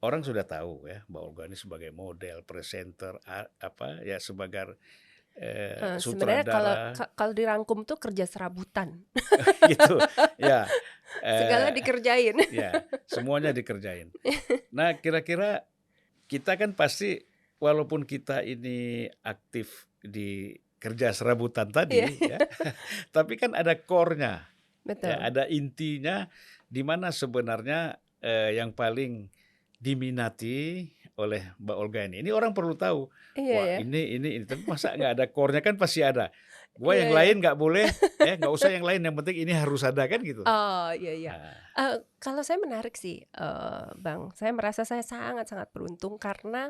orang sudah tahu ya bahwa Olga ini sebagai model, presenter, apa ya sebagai Sebenarnya kalau sutradara kalau dirangkum tuh kerja serabutan, gitu. Ya, segala eh, dikerjain. ya semuanya dikerjain. Nah, kira-kira kita kan pasti walaupun kita ini aktif di kerja serabutan Iya, tadi ya, tapi kan ada core-nya, ya, betul. ada intinya di mana sebenarnya yang paling diminati oleh Mbak Olga ini. Ini orang perlu tahu, Iya wah ya. ini, tapi masa nggak ada core-nya kan pasti ada. Gua Iya yang ya. lain nggak boleh, nggak usah yang lain, yang penting ini harus ada kan gitu. Oh, iya iya. Nah, Kalau saya menarik sih, Bang, saya merasa saya sangat-sangat beruntung karena,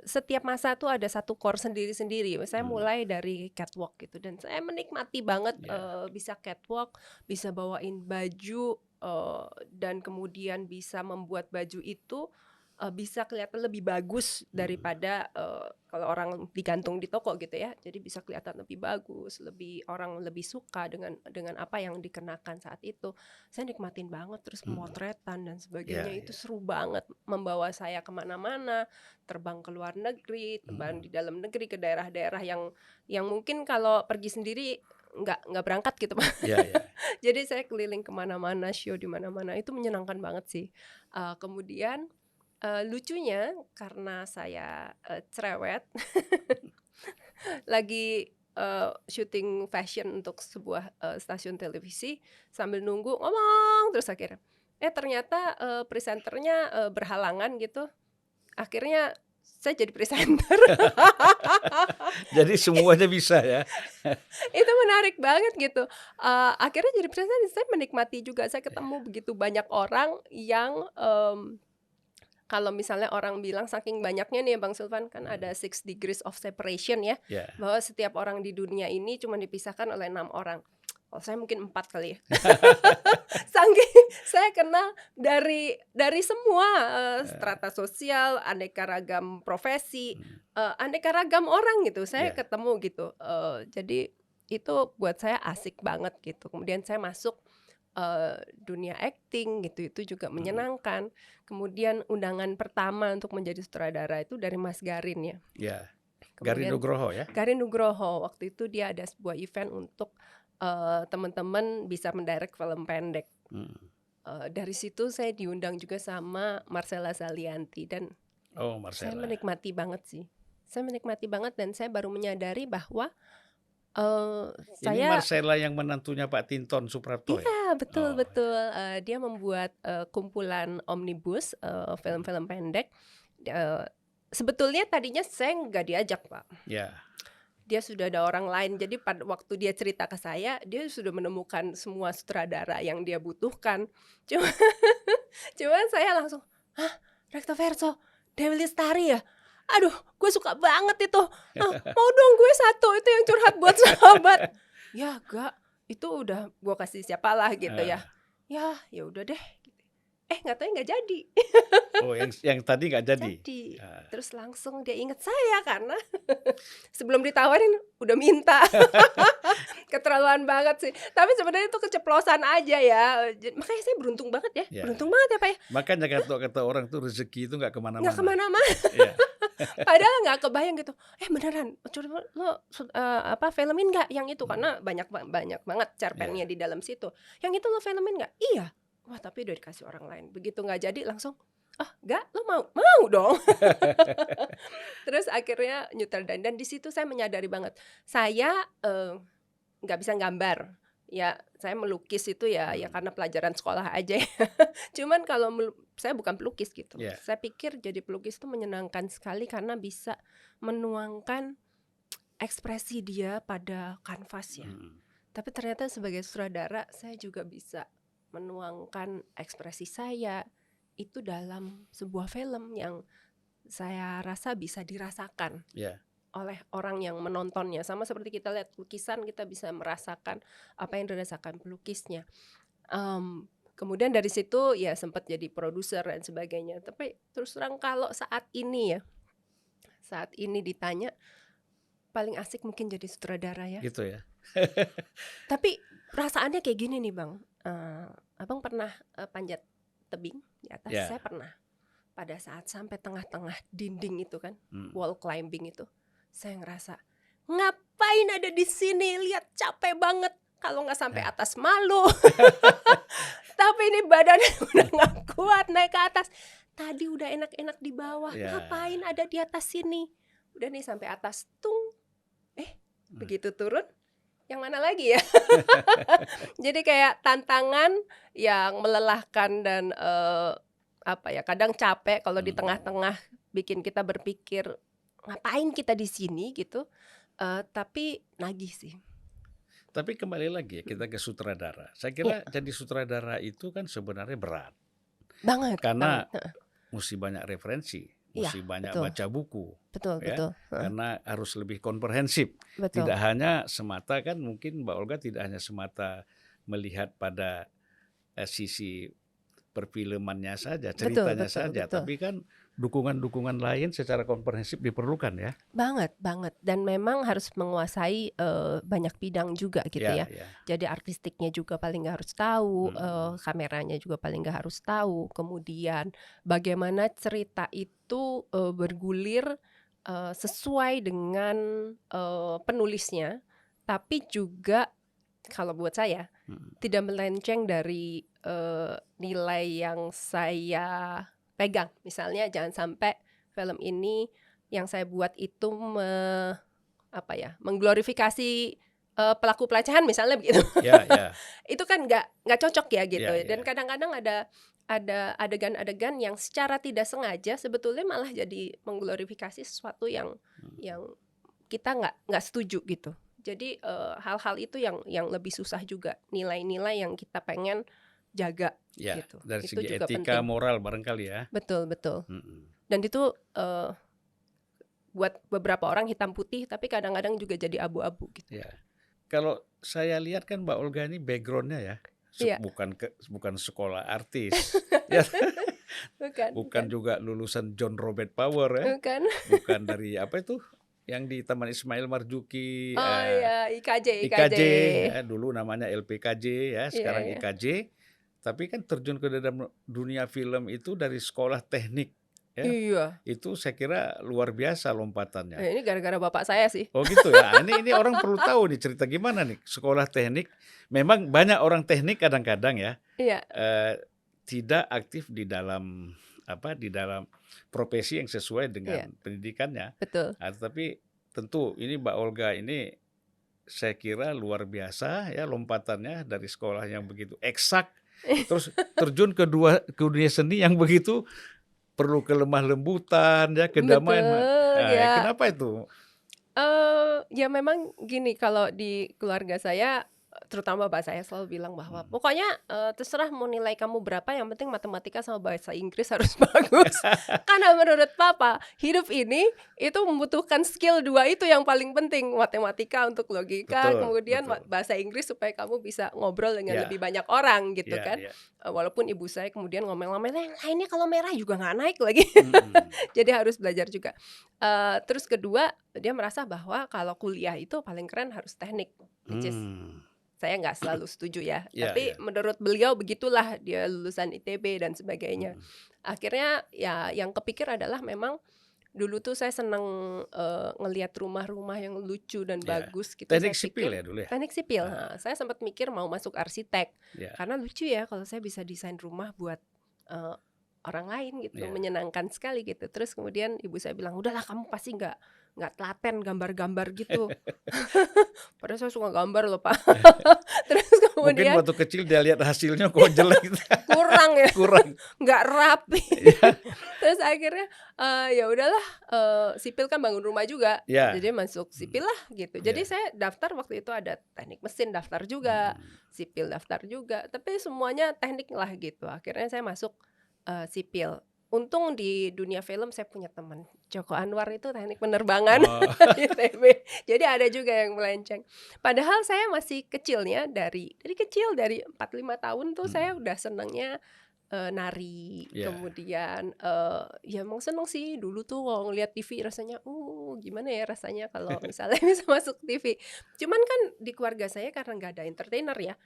setiap masa tuh ada satu core sendiri-sendiri. Saya hmm, mulai dari catwalk gitu dan saya menikmati banget, ya, bisa catwalk, bisa bawain baju, dan kemudian bisa membuat baju itu, bisa kelihatan lebih bagus hmm, daripada, kalau orang digantung di toko gitu ya. Jadi bisa kelihatan lebih bagus, orang lebih suka dengan apa yang dikenakan saat itu. Saya nikmatin banget, terus hmm, pemotretan dan sebagainya ya, itu ya, seru banget, membawa saya kemana-mana, terbang ke luar negeri, terbang hmm, di dalam negeri ke daerah-daerah yang mungkin kalau pergi sendiri nggak berangkat gitu, Pak. ya, ya, Jadi saya keliling kemana-mana, show di mana-mana, itu menyenangkan banget sih. Kemudian, lucunya karena saya, cerewet, lagi, syuting fashion untuk sebuah, stasiun televisi, sambil nunggu ngomong terus akhirnya. Ternyata, presenternya, berhalangan gitu, akhirnya saya jadi presenter. jadi semuanya bisa ya. Itu menarik banget gitu, akhirnya jadi presenter, saya menikmati juga, saya ketemu begitu banyak orang yang, kalau misalnya orang bilang saking banyaknya nih Bang Sulvan kan Hmm, ada 6 degrees of separation ya, ya. bahwa setiap orang di dunia ini cuma dipisahkan oleh 6 orang. Kalau saya mungkin 4 kali ya. Saking saya kenal dari semua, Eh, strata sosial, aneka ragam profesi, hmm, aneka ragam orang gitu, saya ya, ketemu gitu. Jadi itu buat saya asik banget gitu. Kemudian saya masuk, dunia akting gitu, itu juga hmm, menyenangkan. Kemudian undangan pertama untuk menjadi sutradara itu dari Mas Garin ya. ya. Garin Kemudian Nugroho ya. Garin Nugroho, waktu itu dia ada sebuah event untuk, teman-teman bisa mendirect film pendek. Hmm. Dari situ saya diundang juga sama Marcella Zalianty dan Oh, saya Marcella. menikmati banget sih. Saya menikmati banget dan saya baru menyadari bahwa, eee, Ini saya Marcella yang menantunya Pak Tinton Suprapto ya? iya, betul Oh, betul, dia membuat, kumpulan omnibus, hmm, film-film pendek, eee, sebetulnya tadinya saya nggak diajak, Pak. ya. Dia sudah ada orang lain, jadi pada waktu dia cerita ke saya, dia sudah menemukan semua sutradara yang dia butuhkan. Cuma cuman saya langsung, "Hah, Rektoverso, Dewi Lestari ya? Aduh, gue suka banget itu. Mau dong gue satu, itu yang curhat buat sahabat." "Ya, Gak, itu udah gue kasih siapalah," gitu Eh, ya. Ya udah deh, gitu. Nggak taunya nggak jadi. oh, yang tadi nggak jadi? Jadi. Ah. Terus langsung dia inget saya karena sebelum ditawarin udah minta. Keterlaluan banget sih. Tapi sebenarnya itu keceplosan aja ya, makanya saya Ya, beruntung banget ya, Pak, ya, makanya kata orang tuh rezeki itu nggak nggak kemana-mana. kemana-mana. Iya, Padahal nggak kebayang gitu, beneran, coba lo filmin nggak yang itu? mhm, Karena banyak banget cerpennya iya, di dalam situ. "Yang itu lo filmin nggak?" "Iya." "Wah, tapi udah dikasih orang lain." Begitu nggak jadi langsung, "Oh, nggak, lo mau?" "Mau dong." Terus akhirnya nyutradain dan di situ saya menyadari banget, saya, nggak bisa gambar. Ya, saya melukis itu ya mhm, karena pelajaran sekolah aja ya. Cuman kalau saya bukan pelukis gitu. iya, Saya pikir jadi pelukis itu menyenangkan sekali karena bisa menuangkan ekspresi dia pada kanvas ya. mhm, Tapi ternyata sebagai sutradara saya juga bisa menuangkan ekspresi saya itu dalam sebuah film yang saya rasa bisa dirasakan iya, oleh orang yang menontonnya. Sama seperti kita lihat lukisan, kita bisa merasakan apa yang dirasakan pelukisnya. Kemudian dari situ ya sempat jadi produser dan sebagainya. Tapi terus terang kalau saat ini ditanya paling asik mungkin jadi sutradara ya. gitu ya. Tapi perasaannya kayak gini nih Bang, Abang pernah, panjat tebing di atas? Saya Ya, pernah. pada saat sampai tengah-tengah dinding itu kan, Hmm. wall climbing itu, saya ngerasa ngapain ada di sini, lihat capek banget. Kalau nggak sampai Ya. atas malu. Tapi ini badannya udah nggak kuat naik ke atas. Tadi udah enak-enak di bawah, Ya. ngapain ada di atas sini? Udah nih sampai atas, tung. Begitu turun, yang mana lagi ya? Jadi kayak tantangan yang melelahkan dan kadang capek kalau di tengah-tengah bikin kita berpikir ngapain kita di sini gitu. Tapi nagih sih. Tapi kembali lagi ya, kita ke sutradara. Saya kira jadi sutradara itu kan sebenarnya berat. Banget. Karena banget. mesti banyak referensi, Iya, mesti banyak betul. baca buku. Betul, Ya, betul. karena harus lebih komprehensif. Betul. Tidak hanya semata kan, mungkin Mbak Olga tidak hanya semata melihat pada sisi perfilmannya saja, ceritanya betul, saja, betul. tapi kan dukungan-dukungan lain secara komprehensif diperlukan ya. Banget. Dan memang harus menguasai banyak bidang juga gitu ya. Jadi artistiknya juga paling nggak harus tahu, kameranya juga paling nggak harus tahu. Kemudian bagaimana cerita itu bergulir sesuai dengan penulisnya, tapi juga kalau buat saya tidak melenceng dari nilai yang saya pegang. Misalnya jangan sampai film ini yang saya buat itu mengglorifikasi pelaku pelecehan misalnya begitu. Itu kan nggak cocok ya gitu. Dan kadang-kadang ada adegan-adegan yang secara tidak sengaja sebetulnya malah jadi mengglorifikasi sesuatu yang kita nggak setuju gitu. Jadi hal-hal itu yang lebih susah juga, nilai-nilai yang kita pengen jaga gitu. Dari Itu segi juga etika penting. moral barangkali ya. Betul. Dan itu buat beberapa orang hitam putih, tapi kadang-kadang juga jadi abu-abu gitu. Ya. Kalau saya lihat kan Mbak Olga ini backgroundnya ya, bukan sekolah artis, bukan juga lulusan John Robert Power ya, bukan dari apa itu yang di Taman Ismail Marzuki, IKJ ya, dulu namanya LPKJ ya, sekarang IKJ, tapi kan terjun ke dalam dunia film itu dari sekolah teknik. Ya, itu saya kira luar biasa lompatannya. Ini gara-gara bapak saya sih. Oh gitu ya. Ini orang perlu tahu nih cerita gimana nih sekolah teknik. Memang banyak orang teknik kadang-kadang ya tidak aktif di dalam profesi yang sesuai dengan pendidikannya. Betul. Tapi tentu ini Mbak Olga ini saya kira luar biasa ya lompatannya dari sekolah yang begitu eksak, terus terjun ke dunia seni yang begitu perlu kelemah lembutan ya, kedamaian. Kenapa itu? Ya memang gini, kalau di keluarga saya, terutama bapak saya selalu bilang bahwa pokoknya terserah mau nilai kamu berapa, yang penting matematika sama bahasa Inggris harus bagus. Karena menurut papa, hidup ini itu membutuhkan skill dua itu yang paling penting, matematika untuk logika, kemudian bahasa Inggris supaya kamu bisa ngobrol dengan lebih banyak orang gitu kan. Walaupun ibu saya kemudian ngomel-ngomel, lainnya kalau merah juga nggak naik lagi. Jadi harus belajar juga. Terus kedua, dia merasa bahwa kalau kuliah itu paling keren harus teknik, which is saya nggak selalu setuju ya. Tapi menurut beliau begitulah, dia lulusan ITB dan sebagainya. Akhirnya ya yang kepikir adalah memang dulu tuh saya seneng ngelihat rumah-rumah yang lucu dan bagus gitu. Teknik sipil ya dulu ya? Teknik sipil. Saya sempat mikir mau masuk arsitek. Karena lucu ya kalau saya bisa desain rumah buat orang lain gitu, menyenangkan sekali gitu. Terus kemudian ibu saya bilang, udahlah kamu pasti nggak telaten gambar-gambar gitu. Padahal saya suka gambar loh Pak. Terus kemudian mungkin waktu kecil dia lihat hasilnya kok jelek. kurang, nggak rapi. Terus akhirnya ya udahlah, sipil kan bangun rumah juga, jadi masuk sipil lah gitu. Jadi saya daftar waktu itu ada teknik mesin daftar juga, sipil daftar juga, tapi semuanya teknik lah gitu. Akhirnya saya masuk sipil. Untung di dunia film saya punya teman Joko Anwar, itu teknik penerbangan ITB. Jadi ada juga yang melenceng. Padahal saya masih kecilnya dari kecil, dari 4-5 tahun tuh saya udah senangnya nari. Kemudian ya emang seneng sih dulu tuh kalau ngeliat TV rasanya gimana ya rasanya kalau misalnya bisa masuk TV. Cuman kan di keluarga saya karena nggak ada entertainer ya,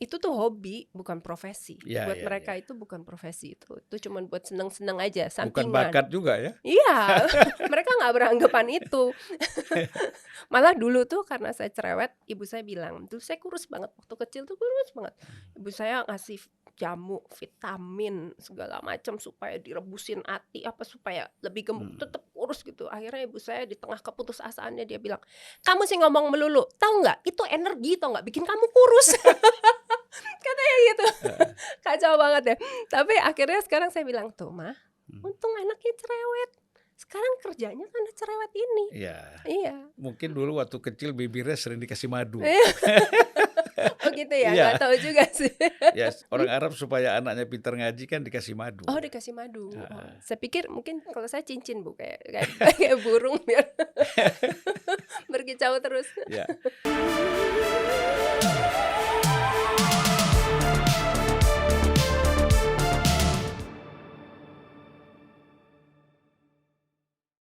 itu tuh hobi, bukan profesi. Ya, Buat ya, mereka ya. itu bukan profesi itu. Itu cuman buat seneng-seneng aja, Bukan sampingan. bakat juga ya? Iya, mereka nggak beranggapan itu. Malah dulu tuh karena saya cerewet, ibu saya bilang, dulu saya kurus banget waktu kecil tuh kurus banget. Ibu saya ngasih jamu, vitamin segala macam supaya direbusin ati apa supaya lebih gemuk, tetap kurus gitu. Akhirnya ibu saya di tengah keputusasaannya dia bilang, kamu sih ngomong melulu, tahu nggak? Itu energi, tahu nggak? Bikin kamu kurus. Katanya gitu. Kacau banget ya. Tapi akhirnya sekarang saya bilang, tuh mah, untung anaknya cerewet. Sekarang kerjanya karena cerewet ini. Iya. Iya. Mungkin dulu waktu kecil bibirnya sering dikasih madu. Oh gitu ya, Iya. nggak tahu juga sih. Ya, orang Arab supaya anaknya pintar ngaji kan dikasih madu. Oh dikasih madu. Oh, saya pikir mungkin kalau saya cincin Bu, kayak burung biar berkicau terus. Ya.